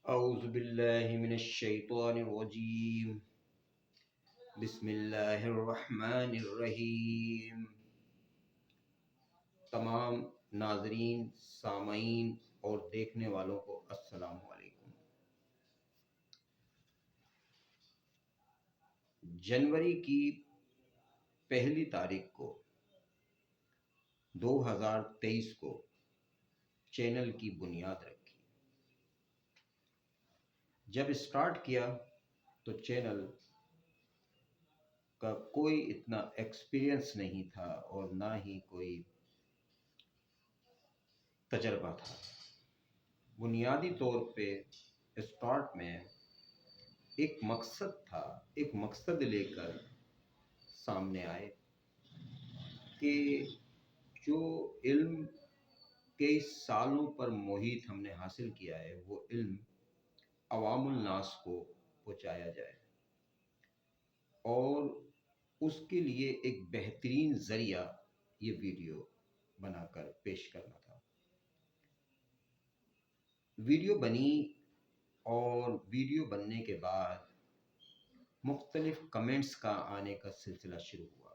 اعوذ باللہ من الشیطان الرجیم بسم اللہ الرحمن الرحیم۔ تمام ناظرین، سامعین اور دیکھنے والوں کو السلام علیکم۔ جنوری کی پہلی تاریخ کو 2023 کو چینل کی بنیاد رکھی۔ جب اسٹارٹ کیا تو چینل کا کوئی اتنا ایکسپیرینس نہیں تھا اور نہ ہی کوئی تجربہ تھا۔ بنیادی طور پہ اسٹارٹ میں ایک مقصد تھا، ایک مقصد لے کر سامنے آئے کہ جو علم کئی سالوں پر محیط ہم نے حاصل کیا ہے وہ علم عوام الناس کو پہنچایا جائے، اور اس کے لیے ایک بہترین ذریعہ یہ ویڈیو بنا کر پیش کرنا تھا۔ ویڈیو بنی اور ویڈیو بننے کے بعد مختلف کمنٹس کا آنے کا سلسلہ شروع ہوا۔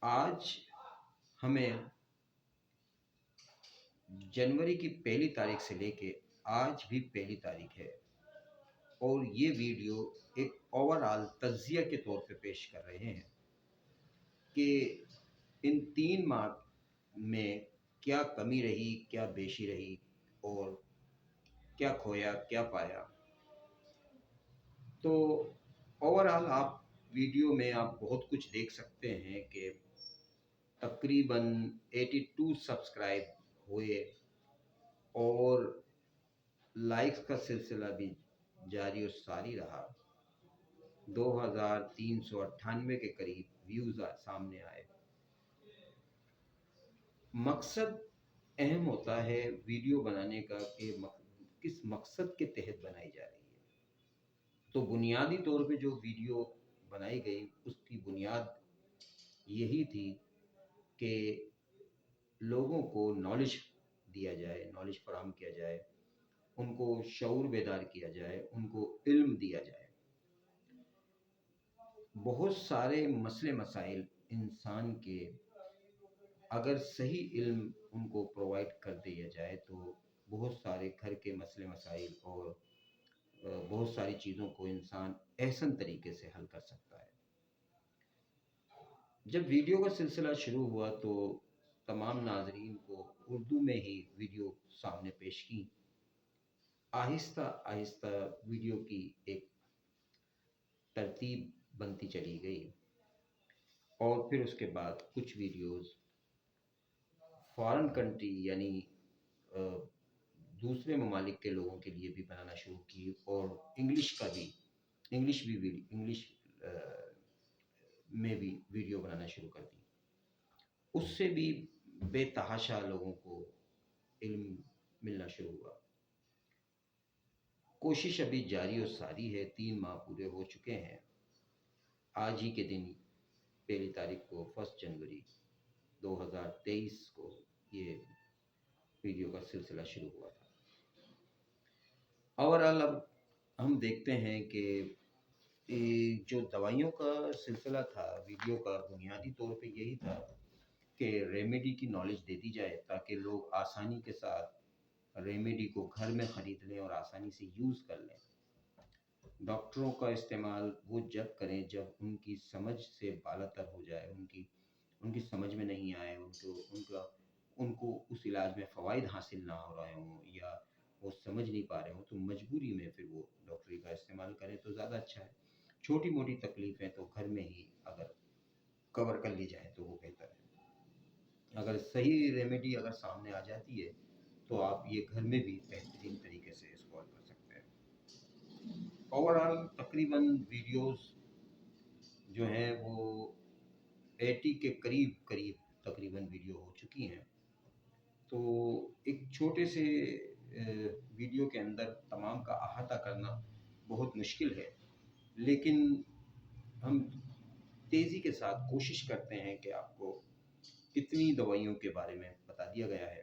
آج ہمیں جنوری کی پہلی تاریخ سے لے کے آج بھی پہلی تاریخ ہے، اور یہ ویڈیو ایک اوورآل تجزیہ کے طور پہ پیش کر رہے ہیں کہ ان 3 ماہ میں کیا کمی رہی، کیا بیشی رہی، اور کیا کھویا، کیا پایا۔ تو اوورآل آپ ویڈیو میں آپ بہت کچھ دیکھ سکتے ہیں کہ تقریباً 82 سبسکرائب ہوئے، اور لائکس کا سلسلہ بھی جاری و ساری رہا۔ 2398 کے قریب ویوز سامنے آئے۔ مقصد اہم ہوتا ہے ویڈیو بنانے کا کہ کس مقصد کے تحت بنائی جا رہی ہے۔ تو بنیادی طور پہ جو ویڈیو بنائی گئی اس کی بنیاد یہی تھی کہ لوگوں کو نالج دیا جائے، نالج فراہم کیا جائے، ان کو شعور بیدار کیا جائے، ان کو علم دیا جائے۔ بہت سارے مسئلے مسائل انسان کے اگر صحیح علم ان کو پرووائڈ کر دیا جائے تو بہت سارے گھر کے مسئلے مسائل اور بہت ساری چیزوں کو انسان احسن طریقے سے حل کر سکتا ہے۔ جب ویڈیو کا سلسلہ شروع ہوا تو تمام ناظرین کو اردو میں ہی ویڈیو سامنے پیش کی۔ آہستہ آہستہ ویڈیو کی ایک ترتیب بنتی چلی گئی، اور پھر اس کے بعد کچھ ویڈیوز فارن کنٹری یعنی دوسرے ممالک کے لوگوں کے لیے بھی بنانا شروع کی، اور انگلش میں بھی ویڈیو بنانا شروع کر دی۔ اس سے بھی بے تحاشا لوگوں کو علم ملنا شروع ہوا۔ کوشش ابھی جاری و ساری ہے، 3 ماہ پورے ہو چکے ہیں۔ آج ہی کے دن پہلی تاریخ کو 1 جنوری 2023 کو یہ ویڈیو کا سلسلہ شروع ہوا تھا۔ اوورآل اب ہم دیکھتے ہیں کہ جو دوائیوں کا سلسلہ تھا، ویڈیو کا بنیادی طور پہ یہی تھا کہ ریمیڈی کی نالج دے دی جائے تاکہ لوگ آسانی کے ساتھ ریمیڈی کو گھر میں خرید لیں اور آسانی سے یوز کر لیں۔ ڈاکٹروں کا استعمال وہ جب کریں جب ان کی سمجھ سے بالاتر ہو جائے، ان کی سمجھ میں نہیں آئے، ان کو اس علاج میں فوائد حاصل نہ ہو رہے ہوں، یا وہ سمجھ نہیں پا رہے ہوں، تو مجبوری میں پھر وہ ڈاکٹری کا استعمال کریں تو زیادہ اچھا ہے۔ چھوٹی موٹی تکلیفیں تو گھر میں ہی اگر کور کر لی جائیں تو وہ بہتر ہے۔ اگر صحیح ریمیڈی اگر سامنے آ جاتی ہے تو آپ یہ گھر میں بھی بہترین طریقے سے اس کو حل کر سکتے ہیں۔ اوورآل تقریباً ویڈیوز جو ہیں وہ 80 کے قریب تقریباً ویڈیو ہو چکی ہیں۔ تو ایک چھوٹے سے ویڈیو کے اندر تمام کا احاطہ کرنا بہت مشکل ہے، لیکن ہم تیزی کے ساتھ کوشش کرتے ہیں کہ آپ کو اتنی دوائیوں کے بارے میں بتا دیا گیا ہے۔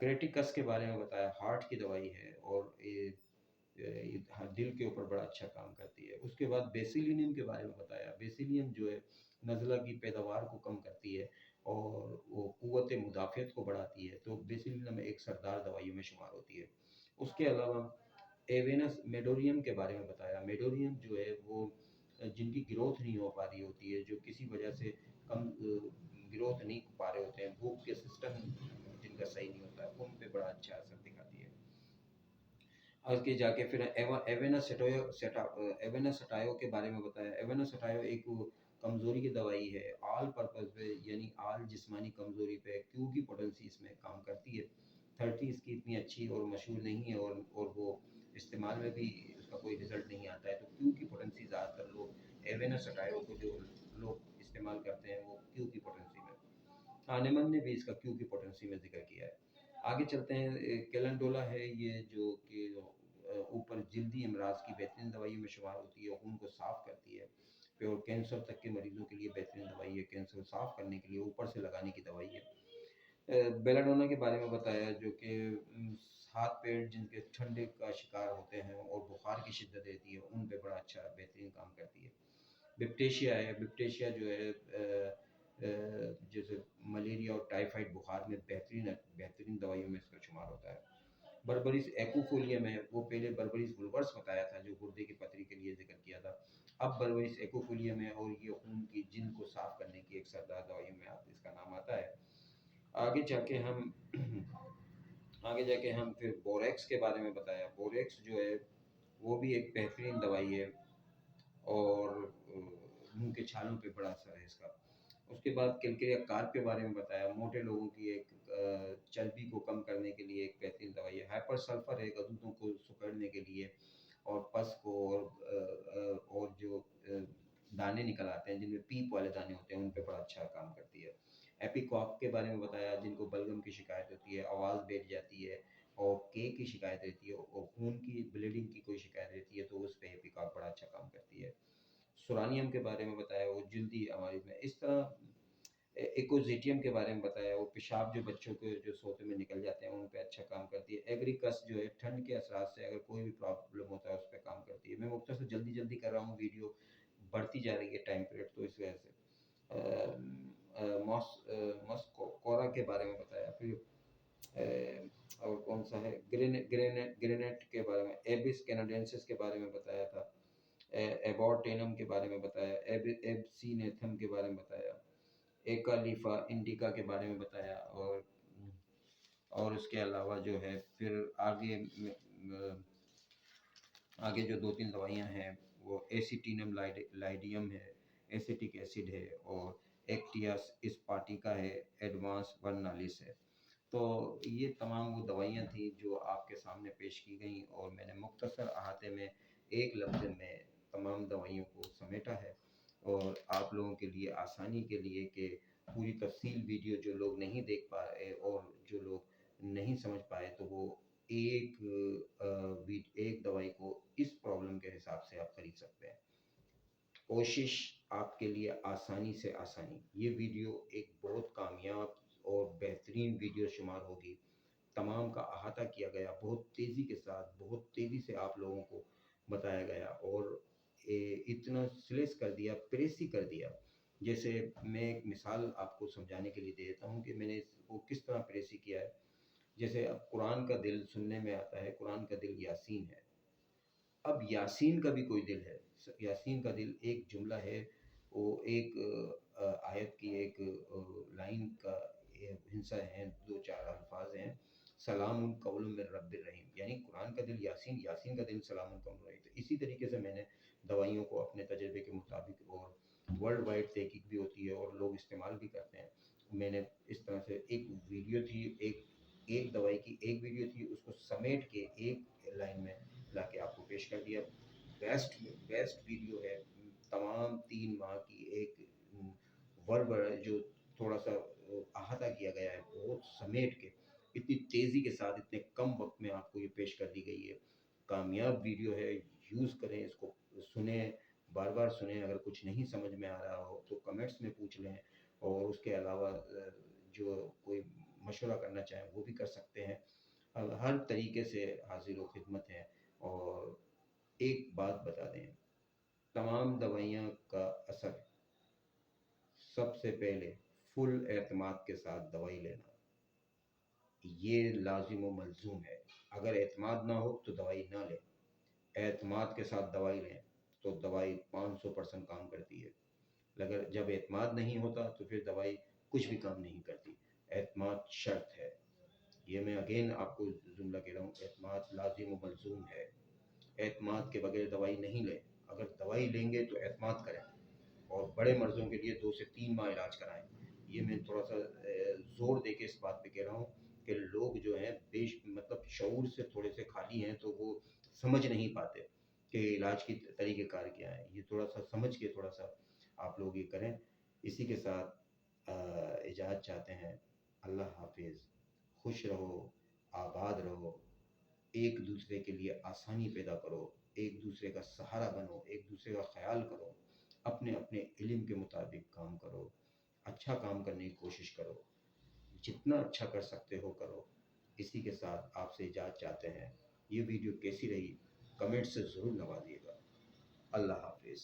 کریٹیکس کے بارے میں بتایا، ہارٹ کی دوائی ہے اور دل کے اوپر بڑا اچھا کام کرتی ہے۔ اس کے بعد بیسیلینیم کے بارے میں بتایا، بیسیلیم جو ہے نزلہ کی پیداوار کو کم کرتی ہے اور وہ قوت مدافعت کو بڑھاتی ہے، تو بیسیلینیم ایک سردار دوائیوں میں شمار ہوتی ہے۔ اس کے علاوہ ایوینس میڈوریم کے بارے میں بتایا، میڈوریم جو ہے وہ جن کی گروتھ نہیں ہو پا رہی ہوتی ہے، جو کسی وجہ سے کم گروتھ نہیں پا رہے ہوتے ہیں، بھوک کے سسٹم جن کا صحیح نہیں ہوتا ہے، ان پہ بڑا اچھا اثر دکھاتی ہے۔ آگے جا کے پھر ایونس سٹایو کے بارے میں بتایا، ایونس سٹایو ایک کمزوری کی دوائی ہے، آل پرپز پہ یعنی آل جسمانی کمزوری پہ کیو کی پوٹنسی اس میں کام کرتی ہے۔ 30 اس کی اتنی اچھی اور مشہور نہیں ہے، اور وہ استعمال میں بھی اس کا کوئی رزلٹ نہیں آتا ہے، تو کیو کی پوٹنسی زیادہ تر لوگ ایونس سٹایو کو جو لوگ استعمال کرتے ہیں وہ کیو کی پوٹنسی میں، ہانیمن نے بھی اس کا کیو کی پوٹنسی میں ذکر کیا ہے۔ آگے چلتے ہیں، کیلنڈولا ہے یہ جو کہ اوپر جلدی امراض کی بہترین دوائیوں میں شمار ہوتی ہے، خون کو صاف کرتی ہے، اور کینسر تک کے مریضوں کے لیے بہترین دوائی ہے، کینسر صاف کرنے کے لیے اوپر سے لگانے کی دوائی ہے۔ بیلاڈونا کے بارے میں بتایا، جو کہ ہاتھ پیر جن کے ٹھنڈے کا شکار ہوتے ہیں اور بخار کی شدت رہتی ہے، ان پہ بڑا اچھا بہترین کام کرتی ہے۔ بپٹیشیا ہے، بپٹیشیا جو ہے جیسے ملیریا اور ٹائیفائڈ بخار میں بہترین دوائیوں میں اس کا شمار ہوتا ہے۔ بربریس ایکوفولیم ہے، وہ پہلے بربریس بلورس بتایا تھا جو گردے کی پتھری کے لیے ذکر کیا تھا، اب بربریس ایکوفولیم ہے، اور یہ خون کی جلد کو صاف کرنے کی ایک سردار دوائیوں میں اس کا نام آتا ہے۔ آگے جا کے ہم پھر بوریکس کے بارے میں بتایا، بوریکس جو ہے وہ بھی ایک بہترین دوائی ہے، اور منہ کے چھالوں پہ بڑا اثر ہے اس کا۔ اس کے بعد کلکریا کارپ کے بارے میں بتایا، موٹے لوگوں کی ایک چربی کو کم کرنے کے لیے ایک بہترین دوائی ہے۔ ہائپر سلفر ہے، گدودوں کو سکڑنے کے لیے اور پس کو اور جو دانے نکل آتے ہیں جن میں پیپ والے دانے ہوتے ہیں، ان پہ بڑا اچھا کام کرتی ہے۔ ایپیکاک کے بارے میں بتایا، جن کو بلغم کی شکایت ہوتی ہے، آواز بیٹھ جاتی ہے اور کیک کی شکایت رہتی ہے اور خون کی بلیڈنگ کی کوئی شکایت رہتی ہے، تو اس پہ ایپیکاک بڑا اچھا کام کرتی ہے۔ سورانیم کے بارے میں بتایا، وہ جلدی امراض میں، اس طرح ایکوزیٹیم کے بارے میں بتایا، وہ پیشاب جو بچوں کے جو سوتے میں نکل جاتے ہیں ان پہ اچھا کام کرتی ہے۔ ایگریکس جو ہے ٹھنڈ کے اثرات سے اگر کوئی بھی پرابلم ہوتا ہے اس پہ کام کرتی ہے۔ میں مختصر جلدی کر رہا ہوں، ویڈیو بڑھتی جا رہی ہے ٹائم پیریڈ، تو اس وجہ سے ماسکورا کے بارے میں بتایا، پھر اور کون سا ہے، گرینیٹ کے بارے میں، ایبس کینیڈینسس کے بارے میں بتایا تھا، ایبورٹینم کے بارے میں بتایا، ایبسینیتھم کے بارے میں بتایا، ایکالیفا انڈیکا کے بارے میں بتایا، اور اس کے علاوہ جو ہے پھر آگے جو 2-3 دوائیاں ہیں وہ ایسیٹینم لائڈیم ہے، ایسیٹک ایسڈ ہے، اور ایکٹیاس اسپاٹیکا ہے، ایڈوانس ورنالس ہے۔ تو یہ تمام وہ دوائیاں تھیں جو آپ کے سامنے پیش کی گئیں، اور میں نے مختصر احاطے میں ایک لفظ میں تمام دوائیوں کو سمیٹا ہے، اور آپ لوگوں کے لیے آسانی کے لیے کہ پوری تفصیل ویڈیو جو لوگ نہیں دیکھ پائے اور جو لوگ نہیں سمجھ پائے، تو وہ ایک دوائی کو اس پرابلم کے حساب سے آپ خرید سکتے ہیں۔ کوشش آپ کے لیے آسانی سے آسانی، یہ ویڈیو ایک بہت کامیاب اور بہترین ویڈیو شمار ہوگی، تمام کا احاطہ کیا گیا، بہت تیزی کے ساتھ، بہت تیزی سے آپ لوگوں کو بتایا گیا، اور اتنا سلیس کر دیا، پریسی کر دیا۔ جیسے میں ایک مثال آپ کو سمجھانے کے لیے دیتا ہوں کہ میں نے اس کو کس طرح پریسی کیا ہے۔ جیسے اب قرآن کا دل سننے میں آتا ہے، قرآن کا دل یاسین ہے، اب یاسین کا بھی کوئی دل ہے، یاسین کا دل ایک جملہ ہے، وہ ایک آیت کی ایک لائن کا حصہ ہیں، 2-4 الفاظ ہیں، سلام قول من رب الرحیم، یعنی قرآن کا دل یاسین، یاسین کا دل سلام قول من رحیم۔ تو اسی طریقے سے میں نے دوائیوں کو اپنے تجربے کے مطابق، اور ورلڈ وائڈ تحقیق بھی ہوتی ہے اور لوگ استعمال بھی کرتے ہیں، میں نے اس طرح سے ایک ویڈیو تھی، ایک دوائی کی ایک ویڈیو تھی، اس کو سمیٹ کے ایک لائن میں لا کے آپ کو پیش کر دیا۔ بیسٹ ویڈیو ہے، تمام 3 ماہ کی ایک ورب جو تھوڑا سا احاطہ کیا گیا ہے، بہت سمیٹ کے، اتنی تیزی کے ساتھ، اتنے کم وقت میں آپ کو یہ پیش کر دی گئی ہے۔ کامیاب ویڈیو ہے، یوز کریں اس کو، سنیں، بار بار سنیں، اگر کچھ نہیں سمجھ میں آ رہا ہو تو کمنٹس میں پوچھ لیں، اور اس کے علاوہ جو کوئی مشورہ کرنا چاہیں وہ بھی کر سکتے ہیں، ہر طریقے سے حاضر و خدمت ہیں۔ اور ایک بات بتا دیں، تمام دوائیاں کا اثر سب سے پہلے فل اعتماد کے ساتھ دوائی لینا، یہ لازم و ملزوم ہے۔ اگر اعتماد نہ ہو تو دوائی نہ لیں، اعتماد کے ساتھ دوائی لیں تو دوائی 500% کام کرتی ہے، اگر جب اعتماد نہیں ہوتا تو پھر دوائی کچھ بھی کام نہیں کرتی۔ اعتماد شرط ہے، یہ میں اگین آپ کو جملہ کہہ رہا ہوں، اعتماد لازم و ملزوم ہے۔ اعتماد کے بغیر دوائی نہیں لیں، اگر دوائی لیں گے تو اعتماد کریں، اور بڑے مرضوں کے لیے 2 سے 3 ماہ علاج کرائیں۔ یہ میں تھوڑا سا زور دے کے اس بات پہ کہہ رہا ہوں کہ لوگ جو ہیں مطلب شعور سے تھوڑے سے خالی ہیں، تو وہ سمجھ نہیں پاتے کہ علاج کی طریقہ کار کیا ہے۔ یہ تھوڑا سا سمجھ کے تھوڑا سا آپ لوگ یہ کریں۔ اسی کے ساتھ اجازت چاہتے ہیں۔ اللہ حافظ، خوش رہو، آباد رہو، ایک دوسرے کے لیے آسانی پیدا کرو، ایک دوسرے کا سہارا بنو، ایک دوسرے کا خیال کرو، اپنے اپنے علم کے مطابق کام کرو، اچھا کام کرنے کی کوشش کرو، جتنا اچھا کر سکتے ہو کرو۔ اسی کے ساتھ آپ سے اجازت چاہتے ہیں۔ یہ ویڈیو کیسی رہی کمنٹ سے ضرور نوازیے گا۔ اللہ حافظ۔